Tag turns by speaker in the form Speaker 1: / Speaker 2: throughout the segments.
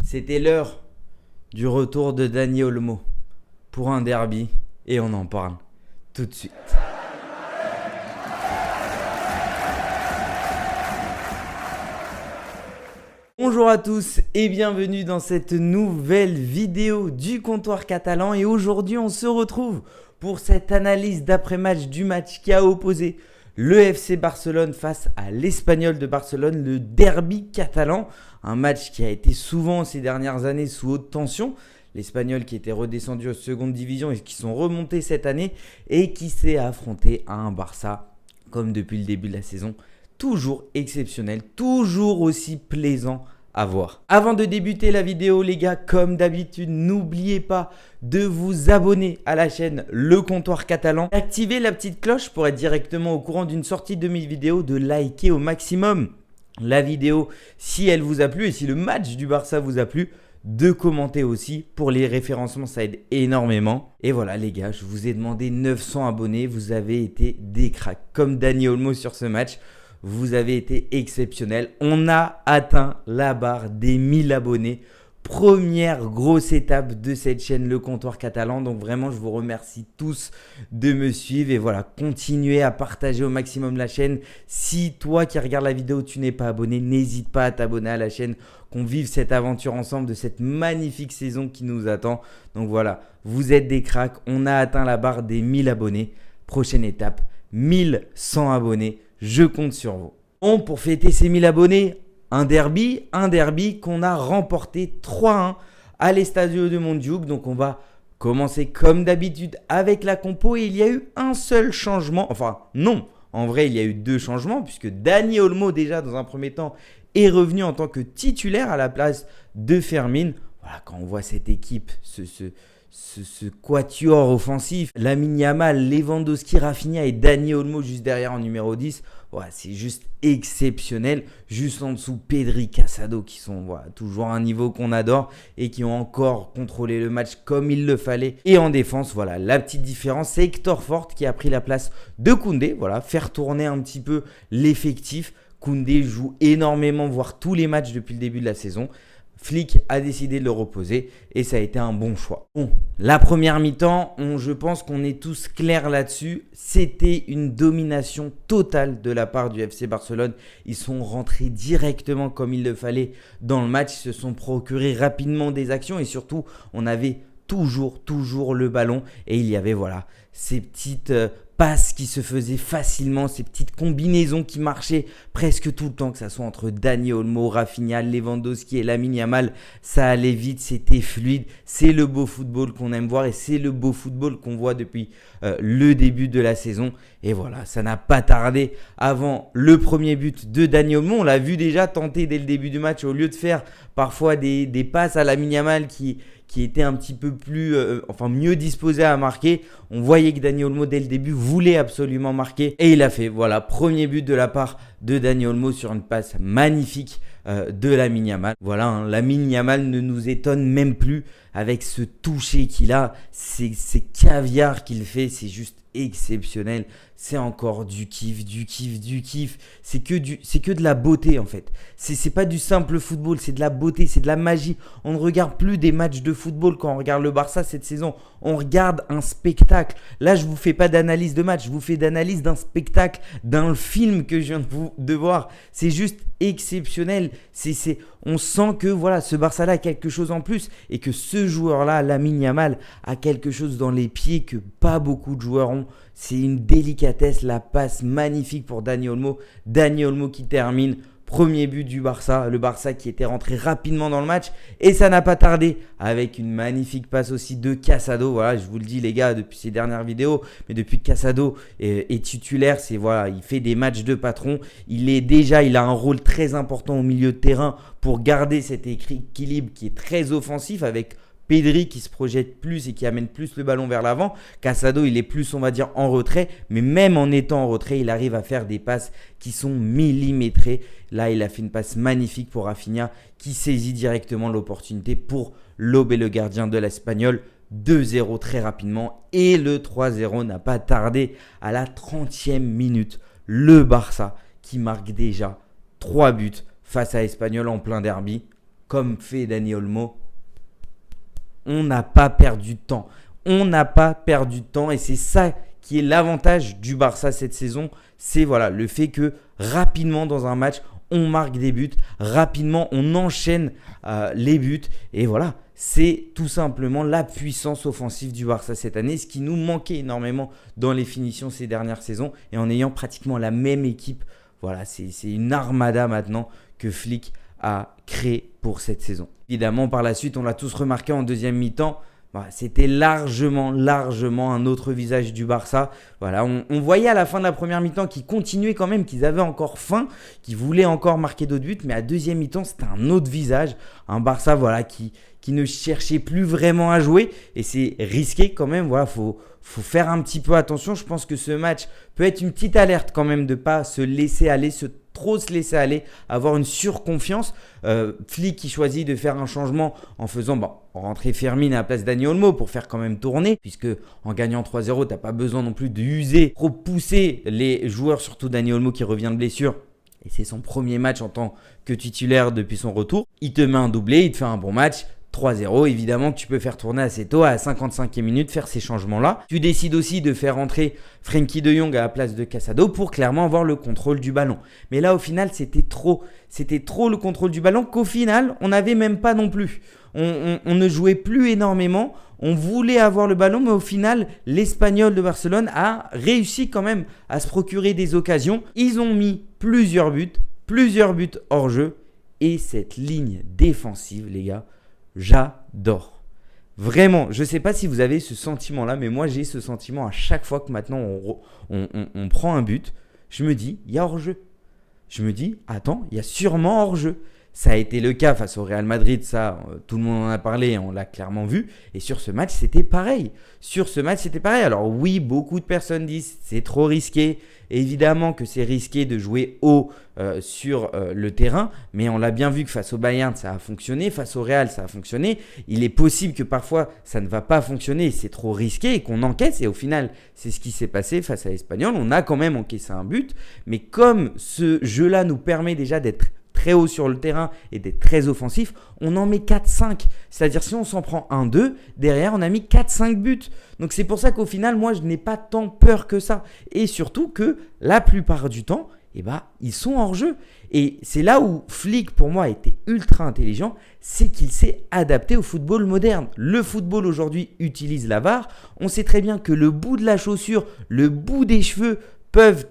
Speaker 1: C'était l'heure du retour de Dani Olmo pour un derby et on en parle tout de suite. Bonjour à tous et bienvenue dans cette nouvelle vidéo du comptoir catalan et aujourd'hui on se retrouve pour cette analyse d'après-match du match qui a opposé le FC Barcelone face à l'Espagnol de Barcelone, le derby catalan, un match qui a été souvent ces dernières années sous haute tension. L'Espagnol qui était redescendu en seconde division et qui sont remontés cette année et qui s'est affronté à un Barça comme depuis le début de la saison, toujours exceptionnel, toujours aussi plaisant à voir. Avant de débuter la vidéo les gars, comme d'habitude, n'oubliez pas de vous abonner à la chaîne Le Comptoir Catalan, d'activer la petite cloche pour être directement au courant d'une sortie de mes vidéos, de liker au maximum la vidéo si elle vous a plu et si le match du Barça vous a plu, de commenter aussi pour les référencements, ça aide énormément. Et voilà les gars, je vous ai demandé 900 abonnés, vous avez été des cracks comme Dani Olmo sur ce match. Vous avez été exceptionnel. On a atteint la barre des 1000 abonnés. Première grosse étape de cette chaîne Le Comptoir Catalan. Donc vraiment, je vous remercie tous de me suivre. Et voilà, continuez à partager au maximum la chaîne. Si toi qui regardes la vidéo, tu n'es pas abonné, n'hésite pas à t'abonner à la chaîne. Qu'on vive cette aventure ensemble de cette magnifique saison qui nous attend. Donc voilà, vous êtes des cracks. On a atteint la barre des 1000 abonnés. Prochaine étape, 1100 abonnés. Je compte sur vous. Bon, pour fêter ces 1000 abonnés, un derby qu'on a remporté 3-1 à l'Estadio de Montjuïc. Donc on va commencer comme d'habitude avec la compo et il y a eu un seul changement. Enfin non, en vrai il y a eu deux changements puisque Dani Olmo déjà dans un premier temps est revenu en tant que titulaire à la place de Fermin. Voilà, quand on voit cette équipe, ce quatuor offensif, Lamine Yamal, Lewandowski, Rafinha et Dani Olmo juste derrière en numéro 10, voilà, c'est juste exceptionnel. Juste en dessous, Pedri, Casado qui sont toujours à un niveau qu'on adore et qui ont encore contrôlé le match comme il le fallait. Et en défense, voilà, la petite différence, c'est Hector Fort qui a pris la place de Koundé. Voilà, faire tourner un petit peu l'effectif. Koundé joue énormément, voire tous les matchs depuis le début de la saison. Flick a décidé de le reposer et ça a été un bon choix. Bon, la première mi-temps, je pense qu'on est tous clairs là-dessus. C'était une domination totale de la part du FC Barcelone. Ils sont rentrés directement comme il le fallait dans le match. Ils se sont procurés rapidement des actions et surtout, on avait toujours le ballon. Et il y avait voilà ces petites passes qui se faisaient facilement, ces petites combinaisons qui marchaient presque tout le temps, que ça soit entre Dani Olmo, Rafinha, Lewandowski et Lamine Yamal, ça allait vite, c'était fluide, c'est le beau football qu'on aime voir et c'est le beau football qu'on voit depuis le début de la saison. Et voilà, ça n'a pas tardé avant le premier but de Dani Olmo. On l'a vu déjà tenter dès le début du match, au lieu de faire parfois des passes à Lamine Yamal qui était un petit peu plus, mieux disposé à marquer. On voyait que Dani Olmo dès le début voulait absolument marquer et il a fait. Voilà, premier but de la part de Dani Olmo sur une passe magnifique de Lamine Yamal. Voilà, Lamine Yamal ne nous étonne même plus avec ce toucher qu'il a, ces caviars qu'il fait, c'est juste exceptionnel. C'est encore du kiff. C'est que de la beauté en fait. C'est pas du simple football, c'est de la beauté, c'est de la magie. On ne regarde plus des matchs de football quand on regarde le Barça cette saison. On regarde un spectacle. Là, je vous fais pas d'analyse de match, je vous fais d'analyse d'un spectacle, d'un film que je viens de voir. C'est juste exceptionnel. On sent que voilà, ce Barça-là a quelque chose en plus et que ce joueur-là, Lamine Yamal, a quelque chose dans les pieds que pas beaucoup de joueurs ont. C'est une délicatesse, la passe magnifique pour Dani Olmo. Dani Olmo qui termine. Premier but du Barça, le Barça qui était rentré rapidement dans le match et ça n'a pas tardé avec une magnifique passe aussi de Casado. Voilà, je vous le dis les gars depuis ces dernières vidéos, mais depuis que Casado est titulaire, il fait des matchs de patron. Il a un rôle très important au milieu de terrain pour garder cet équilibre qui est très offensif avec Pedri qui se projette plus et qui amène plus le ballon vers l'avant. Casado, il est plus, on va dire, en retrait. Mais même en étant en retrait, il arrive à faire des passes qui sont millimétrées. Là, il a fait une passe magnifique pour Rafinha qui saisit directement l'opportunité pour lober le gardien de l'Espagnol. 2-0 très rapidement. Et le 3-0 n'a pas tardé à la 30e minute. Le Barça qui marque déjà 3 buts face à Espanyol en plein derby. comme fait Dani Olmo, on n'a pas perdu de temps. On n'a pas perdu de temps et c'est ça qui est l'avantage du Barça cette saison. C'est voilà, le fait que rapidement dans un match, on marque des buts. Rapidement, on enchaîne les buts. Et voilà, c'est tout simplement la puissance offensive du Barça cette année. Ce qui nous manquait énormément dans les finitions ces dernières saisons. Et en ayant pratiquement la même équipe, voilà, c'est une armada maintenant que Flick a créée pour cette saison. Évidemment, par la suite, on l'a tous remarqué en deuxième mi-temps. C'était largement un autre visage du Barça. Voilà, on voyait à la fin de la première mi-temps qu'ils continuaient quand même, qu'ils avaient encore faim, qu'ils voulaient encore marquer d'autres buts. Mais à deuxième mi-temps, c'était un autre visage. Un Barça voilà, qui ne cherchait plus vraiment à jouer. Et c'est risqué quand même. Voilà, faut faire un petit peu attention. Je pense que ce match peut être une petite alerte quand même de ne pas se laisser aller, trop se laisser aller, avoir une surconfiance. Flick qui choisit de faire un changement en faisant rentrer Fermin à la place Dani Olmo pour faire quand même tourner, puisque en gagnant 3-0, tu n'as pas besoin non plus d'user, trop pousser les joueurs, surtout Dani Olmo qui revient de blessure. Et c'est son premier match en tant que titulaire depuis son retour. Il te met un doublé, il te fait un bon match. 3-0, évidemment que tu peux faire tourner assez tôt, à la 55e minute, faire ces changements-là. Tu décides aussi de faire rentrer Frenkie de Jong à la place de Casado pour clairement avoir le contrôle du ballon. Mais là, au final, c'était trop le contrôle du ballon qu'au final, on n'avait même pas non plus. On ne jouait plus énormément, on voulait avoir le ballon, mais au final, l'Espagnol de Barcelone a réussi quand même à se procurer des occasions. Ils ont mis plusieurs buts hors jeu. Et cette ligne défensive, les gars, j'adore. Vraiment, je ne sais pas si vous avez ce sentiment-là, mais moi j'ai ce sentiment à chaque fois que maintenant on prend un but. Je me dis, il y a hors-jeu. Je me dis, attends, il y a sûrement hors-jeu. Ça a été le cas face au Real Madrid, ça, tout le monde en a parlé, on l'a clairement vu. Et sur ce match, c'était pareil. Alors oui, beaucoup de personnes disent c'est trop risqué. Évidemment que c'est risqué de jouer haut sur le terrain, mais on l'a bien vu que face au Bayern, ça a fonctionné. Face au Real, ça a fonctionné. Il est possible que parfois, ça ne va pas fonctionner, c'est trop risqué et qu'on encaisse. Et au final, c'est ce qui s'est passé face à l'Espagnol. On a quand même encaissé un but. Mais comme ce jeu-là nous permet déjà d'être très haut sur le terrain et d'être très offensif, on en met 4-5. C'est-à-dire si on s'en prend 1-2, derrière on a mis 4-5 buts. Donc c'est pour ça qu'au final, moi je n'ai pas tant peur que ça. Et surtout que la plupart du temps, ils sont hors jeu. Et c'est là où Flick pour moi a été ultra intelligent, c'est qu'il s'est adapté au football moderne. Le football aujourd'hui utilise la VAR. On sait très bien que le bout de la chaussure, le bout des cheveux peuvent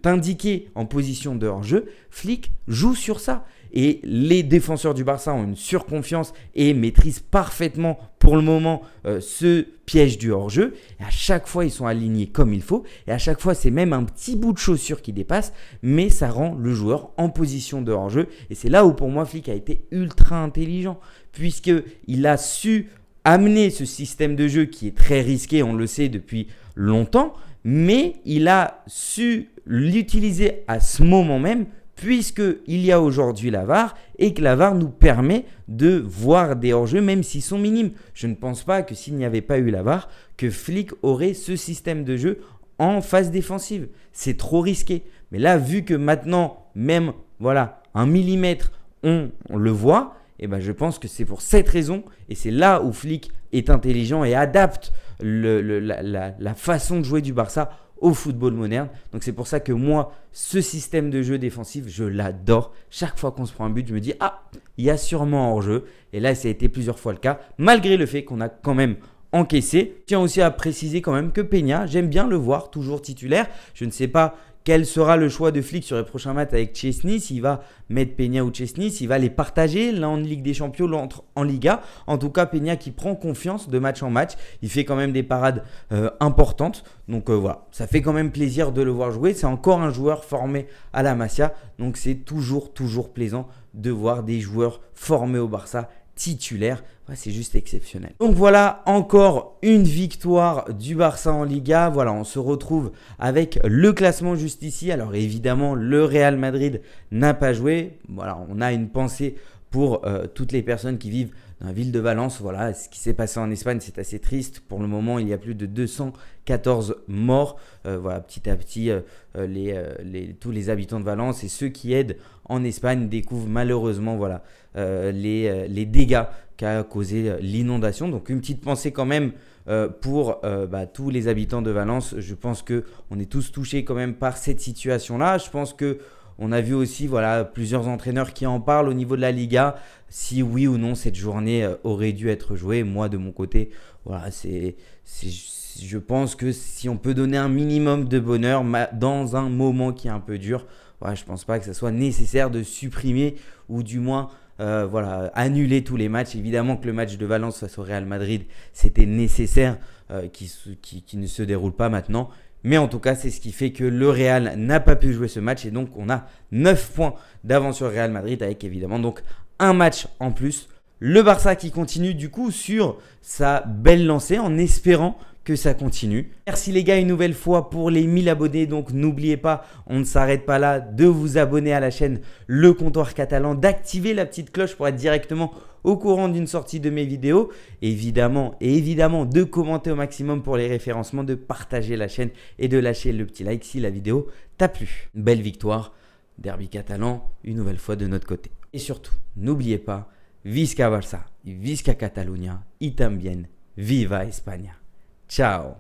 Speaker 1: t'indiquer en position de hors-jeu. Flick joue sur ça. Et les défenseurs du Barça ont une surconfiance et maîtrisent parfaitement pour le moment ce piège du hors-jeu. Et à chaque fois, ils sont alignés comme il faut. Et à chaque fois, c'est même un petit bout de chaussure qui dépasse. Mais ça rend le joueur en position de hors-jeu. Et c'est là où pour moi, Flick a été ultra intelligent. Puisqu'il a su amener ce système de jeu qui est très risqué, on le sait depuis longtemps. Mais il a su l'utiliser à ce moment même, puisqu'il y a aujourd'hui la VAR et que la VAR nous permet de voir des hors-jeux même s'ils sont minimes. Je ne pense pas que s'il n'y avait pas eu la VAR, que Flick aurait ce système de jeu en phase défensive. C'est trop risqué. Mais là, vu que maintenant, même un millimètre, on le voit, je pense que c'est pour cette raison et c'est là où Flick est intelligent et adapte la façon de jouer du Barça au football moderne. Donc c'est pour ça que moi, ce système de jeu défensif, je l'adore. Chaque fois qu'on se prend un but, je me dis il y a sûrement hors-jeu. Et là, ça a été plusieurs fois le cas, malgré le fait qu'on a quand même encaissé. Je tiens aussi à préciser quand même que Peña, j'aime bien le voir toujours titulaire. Je ne sais pas quel sera le choix de Flick sur les prochains matchs avec Chesney, s'il va mettre Peña ou Chesney, s'il va les partager, l'un en Ligue des Champions, l'autre en Liga. En tout cas, Peña qui prend confiance de match en match. Il fait quand même des parades importantes. Donc voilà, ça fait quand même plaisir de le voir jouer. C'est encore un joueur formé à la Masia. Donc c'est toujours plaisant de voir des joueurs formés au Barça titulaire, c'est juste exceptionnel. Donc voilà, encore une victoire du Barça en Liga. Voilà, on se retrouve avec le classement juste ici. Alors évidemment, le Real Madrid n'a pas joué. Voilà, on a une pensée pour toutes les personnes qui vivent dans la ville de Valence. Voilà, ce qui s'est passé en Espagne, c'est assez triste. Pour le moment, il y a plus de 214 morts. Voilà, petit à petit, tous les habitants de Valence et ceux qui aident en Espagne découvrent malheureusement voilà, les dégâts qu'a causé l'inondation. Donc une petite pensée quand même pour tous les habitants de Valence. Je pense qu'on est tous touchés quand même par cette situation-là. Je pense qu'on a vu aussi voilà, plusieurs entraîneurs qui en parlent au niveau de la Liga, si oui ou non cette journée aurait dû être jouée. Moi de mon côté, voilà, je pense que si on peut donner un minimum de bonheur dans un moment qui est un peu dur, voilà, je ne pense pas que ce soit nécessaire de supprimer ou du moins voilà, annuler tous les matchs. Évidemment que le match de Valence face au Real Madrid, c'était nécessaire qui ne se déroule pas maintenant. Mais en tout cas, c'est ce qui fait que le Real n'a pas pu jouer ce match. Et donc, on a 9 points d'avance sur le Real Madrid avec évidemment donc un match en plus. Le Barça qui continue du coup sur sa belle lancée en espérant que ça continue. Merci les gars une nouvelle fois pour les 1000 abonnés. Donc n'oubliez pas, on ne s'arrête pas là, de vous abonner à la chaîne Le Comptoir Catalan, d'activer la petite cloche pour être directement au courant d'une sortie de mes vidéos. Évidemment, de commenter au maximum pour les référencements, de partager la chaîne et de lâcher le petit like si la vidéo t'a plu. Belle victoire, derby catalan, une nouvelle fois de notre côté. Et surtout, n'oubliez pas, Visca Barça, Visca Catalunya y también Viva España. Ciao.